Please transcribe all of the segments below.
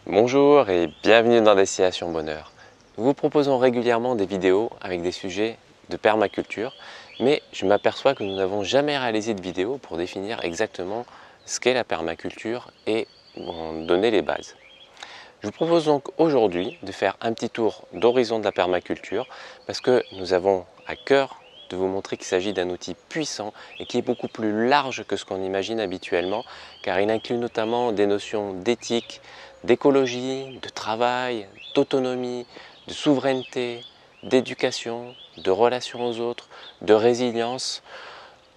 Bonjour et bienvenue dans Destination Bonheur. Nous vous proposons régulièrement des vidéos avec des sujets de permaculture, mais je m'aperçois que nous n'avons jamais réalisé de vidéo pour définir exactement ce qu'est la permaculture et en donner les bases. Je vous propose donc aujourd'hui de faire un petit tour d'horizon de la permaculture parce que nous avons à cœur de vous montrer qu'il s'agit d'un outil puissant et qui est beaucoup plus large que ce qu'on imagine habituellement, car il inclut notamment des notions d'éthique, d'écologie, de travail, d'autonomie, de souveraineté, d'éducation, de relation aux autres, de résilience,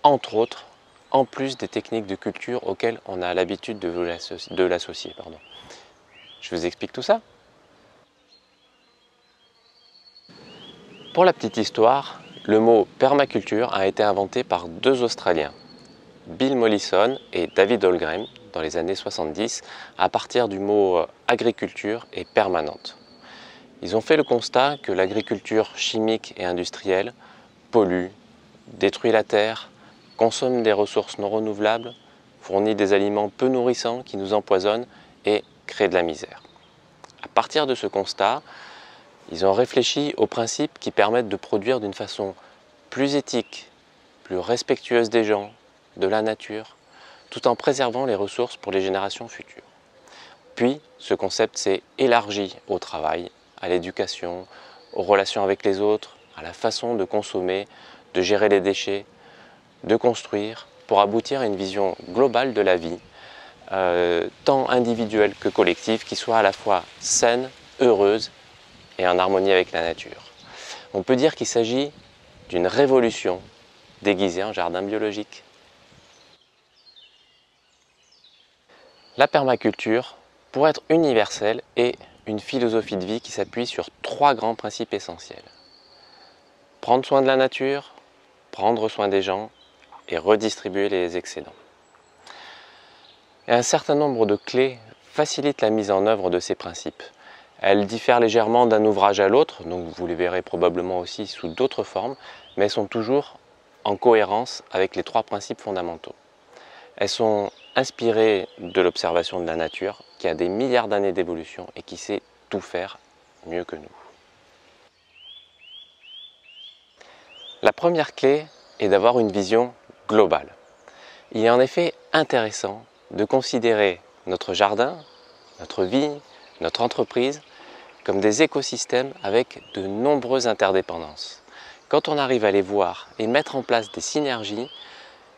entre autres, en plus des techniques de culture auxquelles on a l'habitude de l'associer. Je vous explique tout ça. Pour la petite histoire, le mot permaculture a été inventé par deux Australiens, Bill Mollison et David Holmgren, dans les années 70, à partir du mot agriculture et permanente. Ils ont fait le constat que l'agriculture chimique et industrielle pollue, détruit la terre, consomme des ressources non renouvelables, fournit des aliments peu nourrissants qui nous empoisonnent et crée de la misère. À partir de ce constat, ils ont réfléchi aux principes qui permettent de produire d'une façon plus éthique, plus respectueuse des gens, de la nature, tout en préservant les ressources pour les générations futures. Puis, ce concept s'est élargi au travail, à l'éducation, aux relations avec les autres, à la façon de consommer, de gérer les déchets, de construire, pour aboutir à une vision globale de la vie, tant individuelle que collective, qui soit à la fois saine, heureuse et en harmonie avec la nature. On peut dire qu'il s'agit d'une révolution déguisée en jardin biologique. La permaculture, pour être universelle, est une philosophie de vie qui s'appuie sur trois grands principes essentiels. Prendre soin de la nature, prendre soin des gens et redistribuer les excédents. Et un certain nombre de clés facilitent la mise en œuvre de ces principes. Elles diffèrent légèrement d'un ouvrage à l'autre, donc vous les verrez probablement aussi sous d'autres formes, mais elles sont toujours en cohérence avec les trois principes fondamentaux. Elles sont inspirées de l'observation de la nature, qui a des milliards d'années d'évolution et qui sait tout faire mieux que nous. La première clé est d'avoir une vision globale. Il est en effet intéressant de considérer notre jardin, notre vie, notre entreprise comme des écosystèmes avec de nombreuses interdépendances. Quand on arrive à les voir et mettre en place des synergies,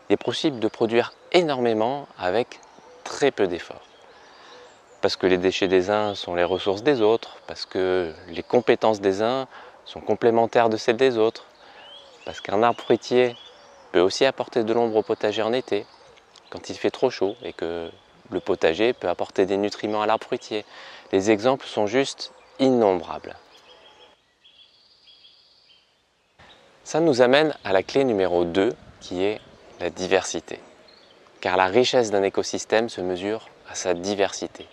il est possible de produire énormément avec très peu d'efforts. Parce que les déchets des uns sont les ressources des autres, parce que les compétences des uns sont complémentaires de celles des autres, parce qu'un arbre fruitier peut aussi apporter de l'ombre au potager en été, quand il fait trop chaud, et que le potager peut apporter des nutriments à l'arbre fruitier. Les exemples sont juste innombrables. Ça nous amène à la clé numéro 2, qui est la diversité. Car la richesse d'un écosystème se mesure à sa diversité.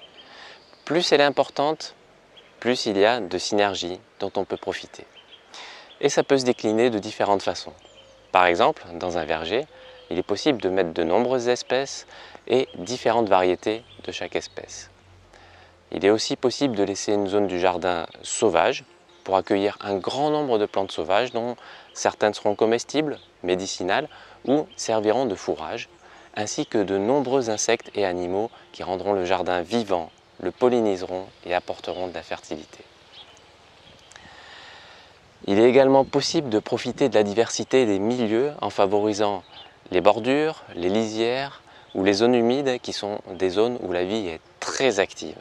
Plus elle est importante, plus il y a de synergies dont on peut profiter. Et ça peut se décliner de différentes façons. Par exemple, dans un verger, il est possible de mettre de nombreuses espèces et différentes variétés de chaque espèce. Il est aussi possible de laisser une zone du jardin sauvage pour accueillir un grand nombre de plantes sauvages dont certaines seront comestibles, médicinales ou serviront de fourrage, ainsi que de nombreux insectes et animaux qui rendront le jardin vivant, le polliniseront et apporteront de la fertilité. Il est également possible de profiter de la diversité des milieux en favorisant les bordures, les lisières ou les zones humides qui sont des zones où la vie est très active.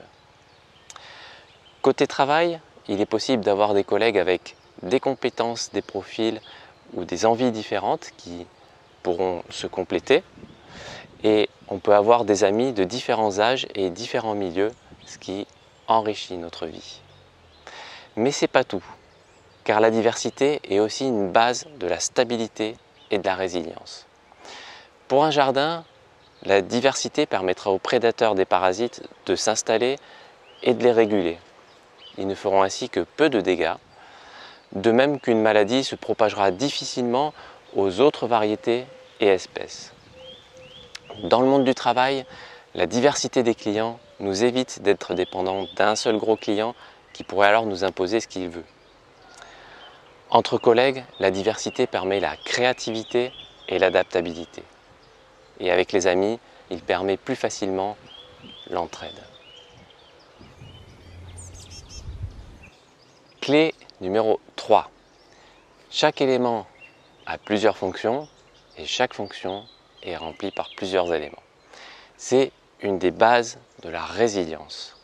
Côté travail, il est possible d'avoir des collègues avec des compétences, des profils ou des envies différentes qui pourront se compléter. Et on peut avoir des amis de différents âges et différents milieux, ce qui enrichit notre vie. Mais ce n'est pas tout, car la diversité est aussi une base de la stabilité et de la résilience. Pour un jardin, la diversité permettra aux prédateurs des parasites de s'installer et de les réguler. Ils ne feront ainsi que peu de dégâts, de même qu'une maladie se propagera difficilement aux autres variétés et espèces. Dans le monde du travail, la diversité des clients nous évite d'être dépendants d'un seul gros client qui pourrait alors nous imposer ce qu'il veut. Entre collègues, la diversité permet la créativité et l'adaptabilité. Et avec les amis, il permet plus facilement l'entraide. Clé numéro 3. Chaque élément a plusieurs fonctions et chaque fonction est remplie par plusieurs éléments. C'est une des bases de la résilience,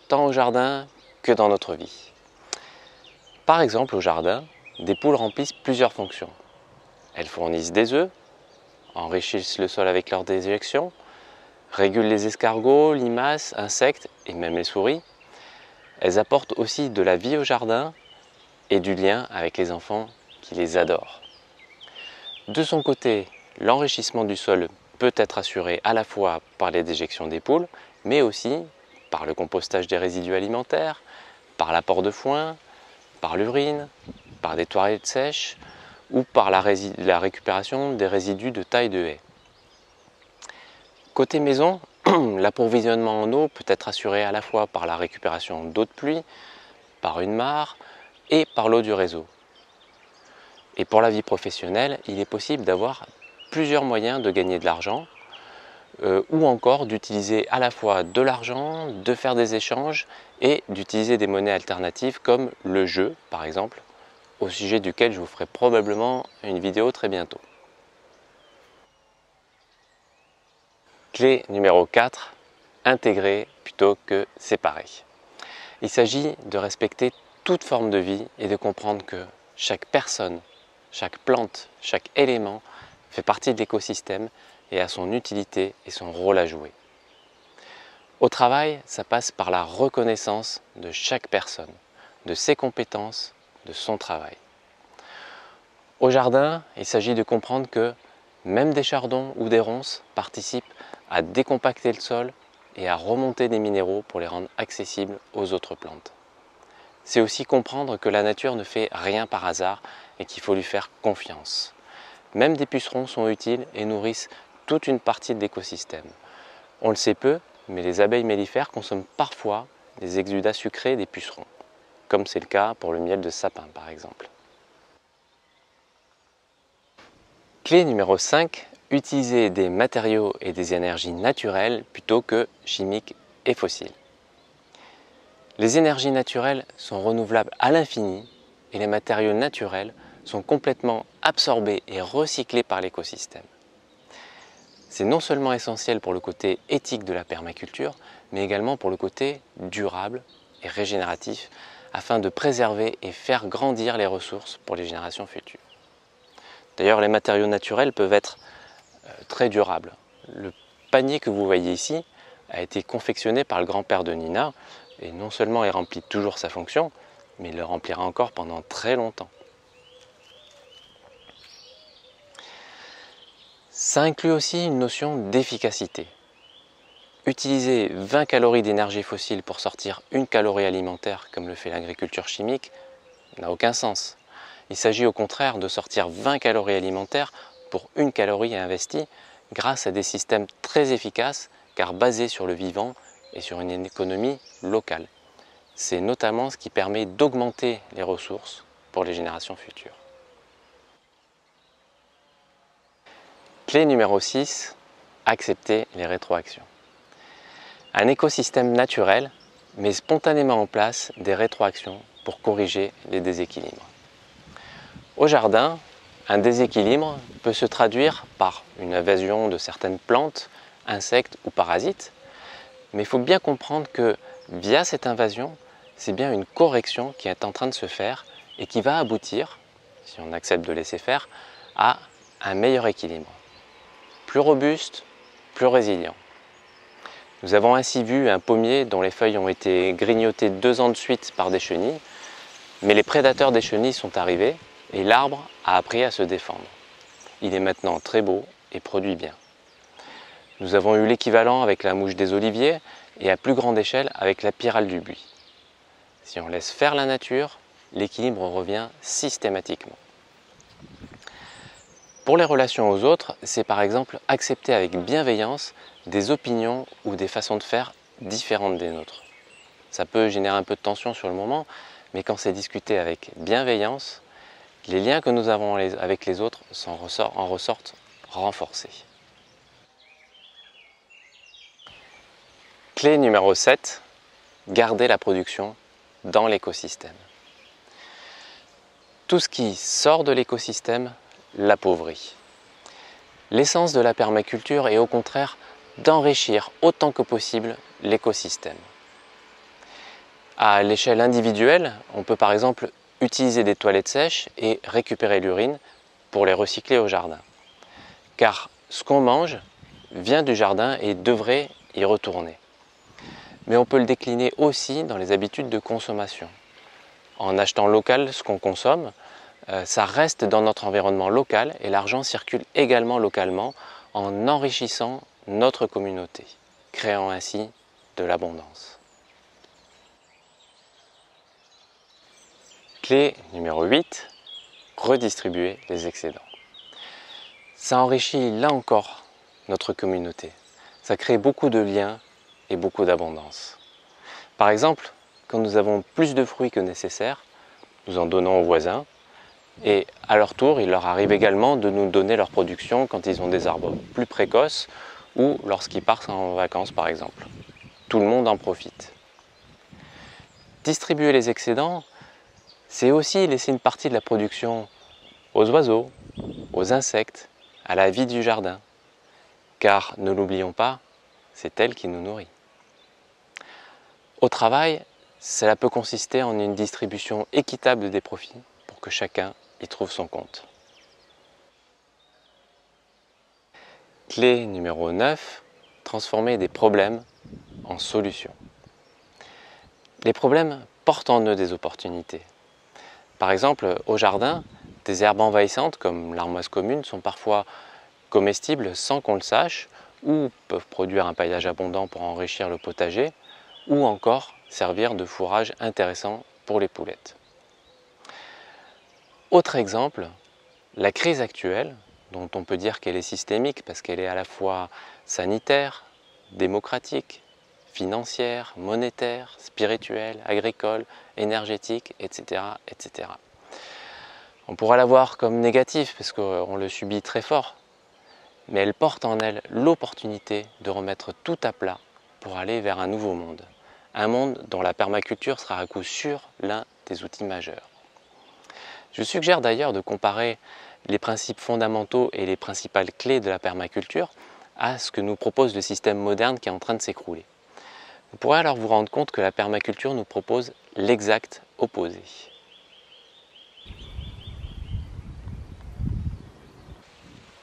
tant au jardin que dans notre vie. Par exemple, au jardin, des poules remplissent plusieurs fonctions. Elles fournissent des œufs, enrichissent le sol avec leur déjection, régulent les escargots, limaces, insectes et même les souris. Elles apportent aussi de la vie au jardin et du lien avec les enfants qui les adorent. De son côté, l'enrichissement du sol peut être assuré à la fois par les déjections des poules, mais aussi par le compostage des résidus alimentaires, par l'apport de foin, par l'urine, par des toilettes sèches ou par la récupération des résidus de taille de haie. Côté maison, l'approvisionnement en eau peut être assuré à la fois par la récupération d'eau de pluie, par une mare et par l'eau du réseau. Et pour la vie professionnelle, il est possible d'avoir plusieurs moyens de gagner de l'argent ou encore d'utiliser à la fois de l'argent, de faire des échanges et d'utiliser des monnaies alternatives comme le jeu par exemple, au sujet duquel je vous ferai probablement une vidéo très bientôt. Clé numéro 4, intégrer plutôt que séparer. Il s'agit de respecter toute forme de vie et de comprendre que chaque personne, chaque plante, chaque élément fait partie de l'écosystème et a son utilité et son rôle à jouer. Au travail, ça passe par la reconnaissance de chaque personne, de ses compétences, de son travail. Au jardin, il s'agit de comprendre que même des chardons ou des ronces participent à décompacter le sol et à remonter des minéraux pour les rendre accessibles aux autres plantes. C'est aussi comprendre que la nature ne fait rien par hasard et qu'il faut lui faire confiance. Même des pucerons sont utiles et nourrissent toute une partie de l'écosystème. On le sait peu, mais les abeilles mellifères consomment parfois les exudats sucrés des pucerons, comme c'est le cas pour le miel de sapin par exemple. Clé numéro 5, utiliser des matériaux et des énergies naturelles plutôt que chimiques et fossiles. Les énergies naturelles sont renouvelables à l'infini et les matériaux naturels sont complètement absorbés et recyclés par l'écosystème. C'est non seulement essentiel pour le côté éthique de la permaculture, mais également pour le côté durable et régénératif, afin de préserver et faire grandir les ressources pour les générations futures. D'ailleurs, les matériaux naturels peuvent être très durables. Le panier que vous voyez ici a été confectionné par le grand-père de Nina, et non seulement il remplit toujours sa fonction, mais il le remplira encore pendant très longtemps. Ça inclut aussi une notion d'efficacité. Utiliser 20 calories d'énergie fossile pour sortir une calorie alimentaire, comme le fait l'agriculture chimique, n'a aucun sens. Il s'agit au contraire de sortir 20 calories alimentaires pour une calorie investie grâce à des systèmes très efficaces car basés sur le vivant et sur une économie locale. C'est notamment ce qui permet d'augmenter les ressources pour les générations futures. Clé numéro 6, accepter les rétroactions. Un écosystème naturel met spontanément en place des rétroactions pour corriger les déséquilibres. Au jardin, un déséquilibre peut se traduire par une invasion de certaines plantes, insectes ou parasites, mais il faut bien comprendre que via cette invasion, c'est bien une correction qui est en train de se faire et qui va aboutir, si on accepte de laisser faire, à un meilleur équilibre. Plus robuste, plus résilient. Nous avons ainsi vu un pommier dont les feuilles ont été grignotées 2 ans de suite par des chenilles, mais les prédateurs des chenilles sont arrivés et l'arbre a appris à se défendre. Il est maintenant très beau et produit bien. Nous avons eu l'équivalent avec la mouche des oliviers et à plus grande échelle avec la pyrale du buis. Si on laisse faire la nature, l'équilibre revient systématiquement. Pour les relations aux autres, c'est par exemple accepter avec bienveillance des opinions ou des façons de faire différentes des nôtres. Ça peut générer un peu de tension sur le moment, mais quand c'est discuté avec bienveillance, les liens que nous avons avec les autres en ressortent renforcés. Clé numéro 7, garder la production dans l'écosystème. Tout ce qui sort de l'écosystème l'appauvrit. L'essence de la permaculture est au contraire d'enrichir autant que possible l'écosystème. À l'échelle individuelle, on peut par exemple utiliser des toilettes sèches et récupérer l'urine pour les recycler au jardin. Car ce qu'on mange vient du jardin et devrait y retourner. Mais on peut le décliner aussi dans les habitudes de consommation. En achetant local ce qu'on consomme, ça reste dans notre environnement local et l'argent circule également localement en enrichissant notre communauté, créant ainsi de l'abondance. Clé numéro 8, redistribuer les excédents. Ça enrichit là encore notre communauté. Ça crée beaucoup de liens et beaucoup d'abondance. Par exemple, quand nous avons plus de fruits que nécessaire, nous en donnons aux voisins et à leur tour, il leur arrive également de nous donner leur production quand ils ont des arbres plus précoces ou lorsqu'ils partent en vacances par exemple. Tout le monde en profite. Distribuer les excédents, c'est aussi laisser une partie de la production aux oiseaux, aux insectes, à la vie du jardin. Car, ne l'oublions pas, c'est elle qui nous nourrit. Au travail, cela peut consister en une distribution équitable des profits pour que chacun y trouve son compte. Clé numéro 9, transformer des problèmes en solutions. Les problèmes portent en eux des opportunités. Par exemple, au jardin, des herbes envahissantes comme l'armoise commune sont parfois comestibles sans qu'on le sache ou peuvent produire un paillage abondant pour enrichir le potager ou encore servir de fourrage intéressant pour les poulettes. Autre exemple, la crise actuelle, dont on peut dire qu'elle est systémique parce qu'elle est à la fois sanitaire, démocratique, financière, monétaire, spirituelle, agricole, énergétique, etc., etc. On pourra la voir comme négative parce qu'on le subit très fort, mais elle porte en elle l'opportunité de remettre tout à plat pour aller vers un nouveau monde. Un monde dont la permaculture sera à coup sûr l'un des outils majeurs. Je suggère d'ailleurs de comparer les principes fondamentaux et les principales clés de la permaculture à ce que nous propose le système moderne qui est en train de s'écrouler. Vous pourrez alors vous rendre compte que la permaculture nous propose l'exact opposé.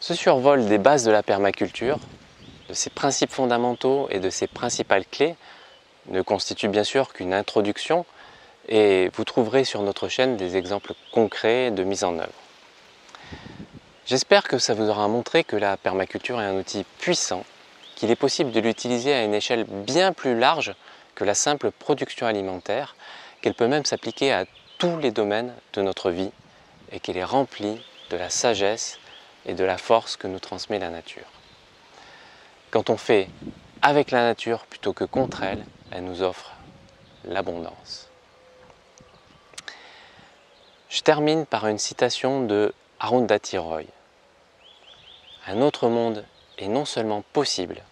Ce survol des bases de la permaculture, de ses principes fondamentaux et de ses principales clés ne constitue bien sûr qu'une introduction et vous trouverez sur notre chaîne des exemples concrets de mise en œuvre. J'espère que ça vous aura montré que la permaculture est un outil puissant, qu'il est possible de l'utiliser à une échelle bien plus large que la simple production alimentaire, qu'elle peut même s'appliquer à tous les domaines de notre vie et qu'elle est remplie de la sagesse et de la force que nous transmet la nature. Quand on fait avec la nature plutôt que contre elle, elle nous offre l'abondance. Je termine par une citation de Arundhati Roy. Un autre monde est non seulement possible,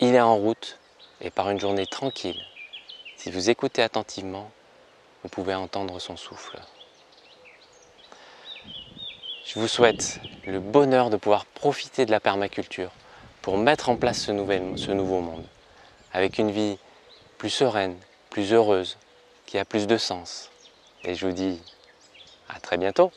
il est en route et par une journée tranquille. Si vous écoutez attentivement, vous pouvez entendre son souffle. Je vous souhaite le bonheur de pouvoir profiter de la permaculture pour mettre en place ce nouveau monde, avec une vie plus sereine, plus heureuse, qui a plus de sens. Et je vous dis à très bientôt.